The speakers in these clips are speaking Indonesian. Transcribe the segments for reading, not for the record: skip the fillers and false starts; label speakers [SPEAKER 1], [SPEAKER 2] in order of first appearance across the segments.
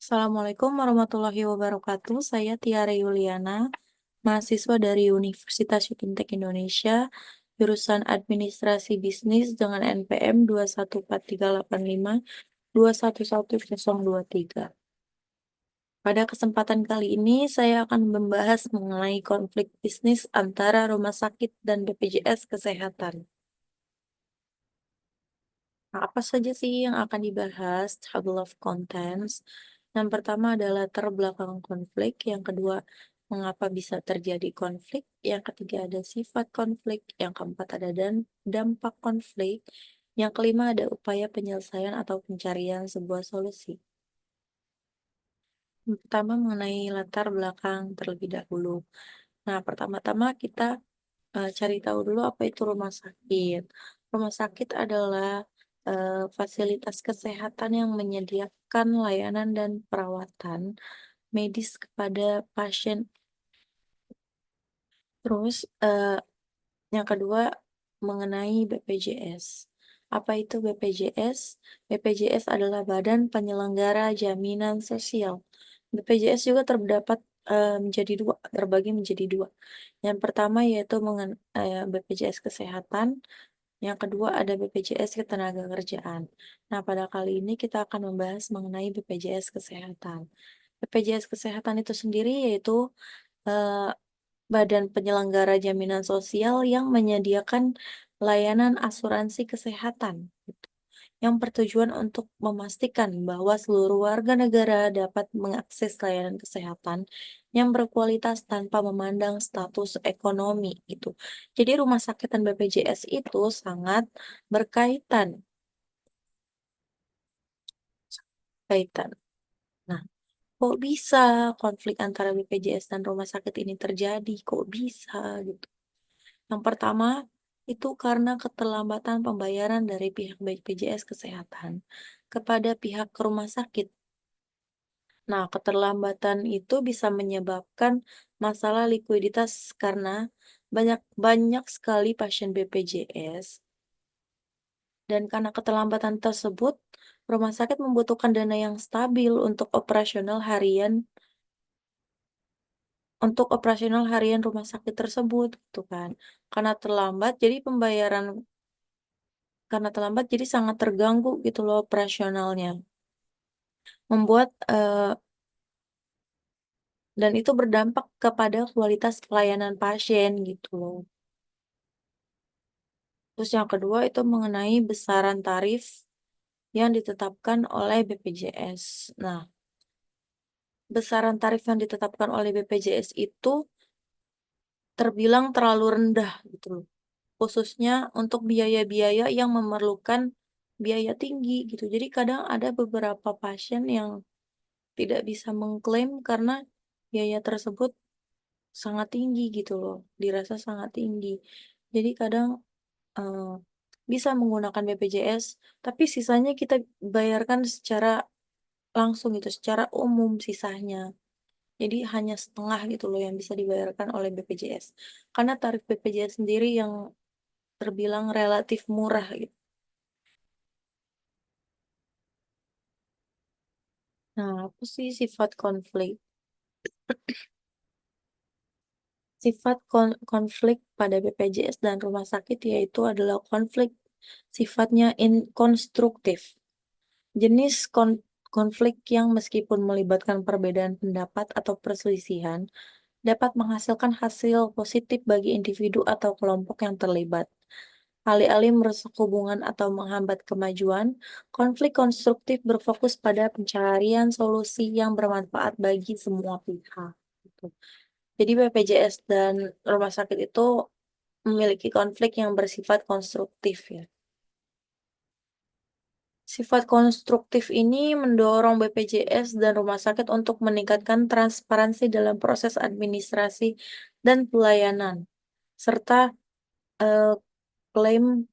[SPEAKER 1] Assalamualaikum warahmatullahi wabarakatuh. Saya Tiara Yuliana, mahasiswa dari Universitas Yukintek Indonesia, jurusan Administrasi Bisnis dengan NPM 2143852111023. Pada kesempatan kali ini, saya akan membahas mengenai konflik bisnis antara rumah sakit dan BPJS Kesehatan. Nah, apa saja sih yang akan dibahas? Table of contents. Yang pertama adalah latar belakang konflik, yang kedua, mengapa bisa terjadi konflik, yang ketiga ada sifat konflik, yang keempat ada dampak konflik, yang kelima ada upaya penyelesaian atau pencarian sebuah solusi. Yang pertama mengenai latar belakang terlebih dahulu. Nah, pertama-tama kita cari tahu dulu apa itu rumah sakit. Rumah sakit adalah fasilitas kesehatan yang menyediakan layanan dan perawatan medis kepada pasien. Terus yang kedua mengenai BPJS. Apa itu BPJS? BPJS adalah Badan Penyelenggara Jaminan Sosial. BPJS juga terdapat menjadi dua, terbagi menjadi dua. Yang pertama yaitu BPJS Kesehatan, yang kedua ada BPJS Ketenagakerjaan. Nah, pada kali ini kita akan membahas mengenai BPJS Kesehatan. BPJS Kesehatan itu sendiri yaitu eh, Badan Penyelenggara Jaminan Sosial yang menyediakan layanan asuransi kesehatan, gitu, yang bertujuan untuk memastikan bahwa seluruh warga negara dapat mengakses layanan kesehatan yang berkualitas tanpa memandang status ekonomi gitu. Jadi rumah sakit dan BPJS itu sangat berkaitan. Kaitan. Nah, kok bisa konflik antara BPJS dan rumah sakit ini terjadi? Kok bisa gitu? Yang pertama, itu karena keterlambatan pembayaran dari pihak BPJS Kesehatan kepada pihak rumah sakit. Nah, keterlambatan itu bisa menyebabkan masalah likuiditas karena banyak sekali pasien BPJS, dan karena keterlambatan tersebut, rumah sakit membutuhkan dana yang stabil untuk operasional harian rumah sakit tersebut gitu kan. Karena terlambat jadi sangat terganggu gitu loh operasionalnya. Membuat dan itu berdampak kepada kualitas pelayanan pasien gitu loh. Terus yang kedua itu mengenai besaran tarif yang ditetapkan oleh BPJS. Nah, besaran tarif yang ditetapkan oleh BPJS itu terbilang terlalu rendah gitu loh. Khususnya untuk biaya-biaya yang memerlukan biaya tinggi gitu. Jadi kadang ada beberapa pasien yang tidak bisa mengklaim karena biaya tersebut sangat tinggi gitu loh, dirasa sangat tinggi. Jadi kadang eh, bisa menggunakan BPJS, tapi sisanya kita bayarkan secara langsung gitu, secara umum sisanya. Jadi hanya setengah gitu loh yang bisa dibayarkan oleh BPJS. Karena tarif BPJS sendiri yang terbilang relatif murah gitu. Nah, apa sih sifat konflik? Sifat konflik pada BPJS dan rumah sakit yaitu adalah konflik sifatnya konstruktif. Jenis konflik yang meskipun melibatkan perbedaan pendapat atau perselisihan dapat menghasilkan hasil positif bagi individu atau kelompok yang terlibat. Alih-alih merusak hubungan atau menghambat kemajuan, konflik konstruktif berfokus pada pencarian solusi yang bermanfaat bagi semua pihak. Gitu. Jadi BPJS dan rumah sakit itu memiliki konflik yang bersifat konstruktif ya. Sifat konstruktif ini mendorong BPJS dan rumah sakit untuk meningkatkan transparansi dalam proses administrasi dan pelayanan, serta eh, klaim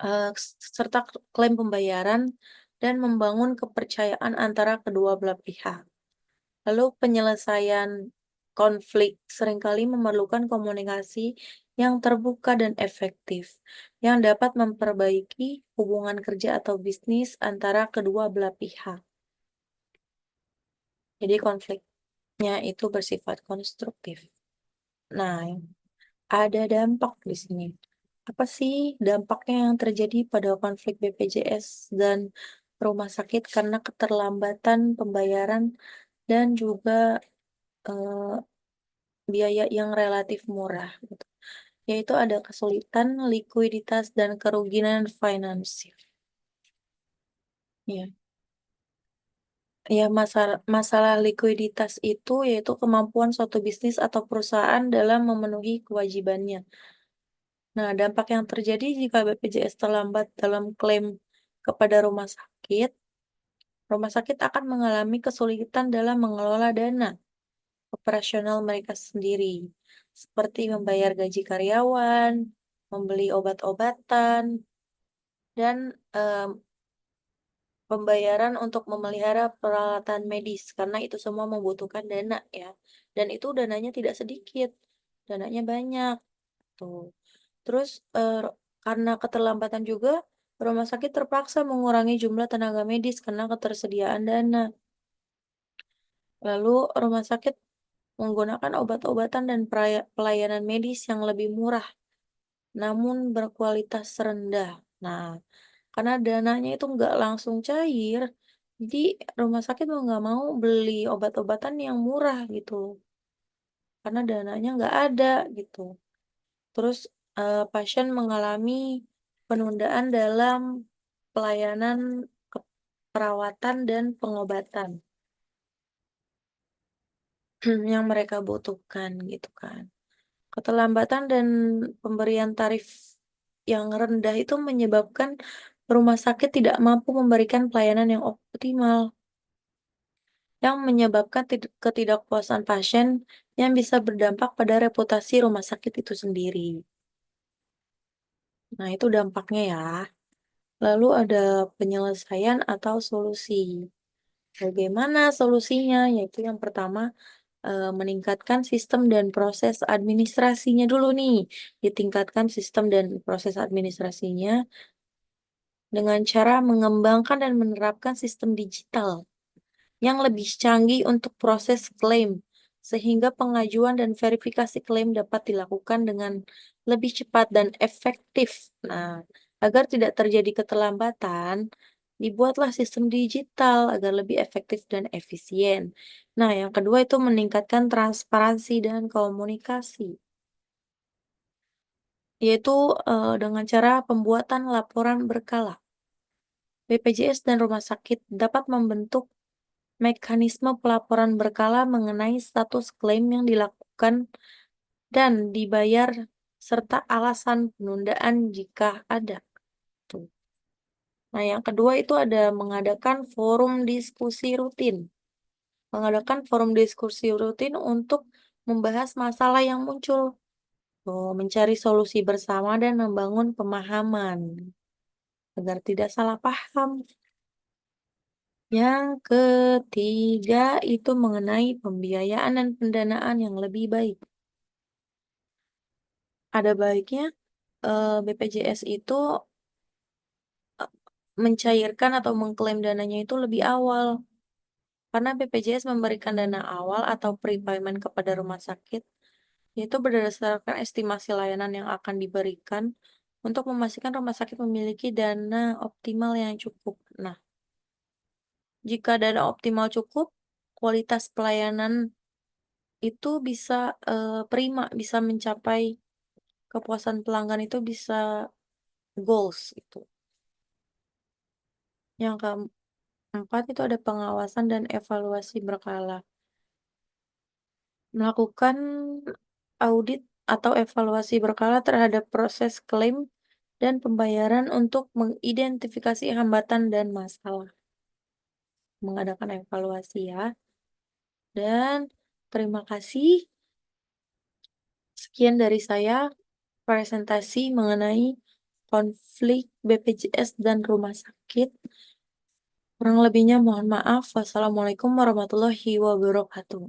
[SPEAKER 1] eh, serta klaim pembayaran dan membangun kepercayaan antara kedua belah pihak. Lalu penyelesaian konflik seringkali memerlukan komunikasi yang terbuka dan efektif, yang dapat memperbaiki hubungan kerja atau bisnis antara kedua belah pihak. Jadi konfliknya itu bersifat konstruktif. Nah, ada dampak di sini. Apa sih dampaknya yang terjadi pada konflik BPJS dan rumah sakit karena keterlambatan pembayaran dan juga eh, biaya yang relatif murah gitu. Yaitu ada kesulitan likuiditas dan kerugian finansial. Ya, ya masalah likuiditas itu yaitu kemampuan suatu bisnis atau perusahaan dalam memenuhi kewajibannya. Nah, dampak yang terjadi jika BPJS terlambat dalam klaim kepada rumah sakit akan mengalami kesulitan dalam mengelola dana operasional mereka sendiri, seperti membayar gaji karyawan, membeli obat-obatan, dan pembayaran untuk memelihara peralatan medis, karena itu semua membutuhkan dana ya. Dan itu dananya tidak sedikit, dananya banyak tuh. Terus karena keterlambatan juga, rumah sakit terpaksa mengurangi jumlah tenaga medis karena ketersediaan dana. Lalu rumah sakit menggunakan obat-obatan dan pelayanan medis yang lebih murah, namun berkualitas rendah. Nah, karena dananya itu nggak langsung cair, jadi rumah sakit mau nggak mau beli obat-obatan yang murah gitu, karena dananya nggak ada gitu. Terus pasien mengalami penundaan dalam pelayanan perawatan dan pengobatan yang mereka butuhkan gitu kan. Keterlambatan dan pemberian tarif yang rendah itu menyebabkan rumah sakit tidak mampu memberikan pelayanan yang optimal, yang menyebabkan ketidakpuasan pasien yang bisa berdampak pada reputasi rumah sakit itu sendiri. Nah, itu dampaknya ya. Lalu ada penyelesaian atau solusi. Bagaimana solusinya? Yaitu yang pertama, meningkatkan sistem dan proses administrasinya dulu nih. Ditingkatkan sistem dan proses administrasinya dengan cara mengembangkan dan menerapkan sistem digital yang lebih canggih untuk proses klaim, sehingga pengajuan dan verifikasi klaim dapat dilakukan dengan lebih cepat dan efektif. Nah, agar tidak terjadi keterlambatan, dibuatlah sistem digital agar lebih efektif dan efisien. Nah, yang kedua itu meningkatkan transparansi dan komunikasi, yaitu dengan cara pembuatan laporan berkala. BPJS dan rumah sakit dapat membentuk mekanisme pelaporan berkala mengenai status klaim yang dilakukan dan dibayar serta alasan penundaan jika ada. Tuh. Nah, yang kedua itu ada mengadakan forum diskusi rutin. Mengadakan forum diskusi rutin untuk membahas masalah yang muncul. Tuh, mencari solusi bersama dan membangun pemahaman agar tidak salah paham. Yang ketiga itu mengenai pembiayaan dan pendanaan yang lebih baik. Ada baiknya BPJS itu mencairkan atau mengklaim dananya itu lebih awal. Karena BPJS memberikan dana awal atau prepayment kepada rumah sakit, yaitu berdasarkan estimasi layanan yang akan diberikan untuk memastikan rumah sakit memiliki dana optimal yang cukup. Nah, jika dana optimal cukup, kualitas pelayanan itu bisa prima, bisa mencapai kepuasan pelanggan itu bisa goals itu. Yang keempat itu ada pengawasan dan evaluasi berkala. Melakukan audit atau evaluasi berkala terhadap proses klaim dan pembayaran untuk mengidentifikasi hambatan dan masalah. Mengadakan evaluasi ya. Dan terima kasih. Sekian dari saya presentasi mengenai konflik BPJS dan rumah sakit. Kurang lebihnya mohon maaf. Wassalamualaikum warahmatullahi wabarakatuh.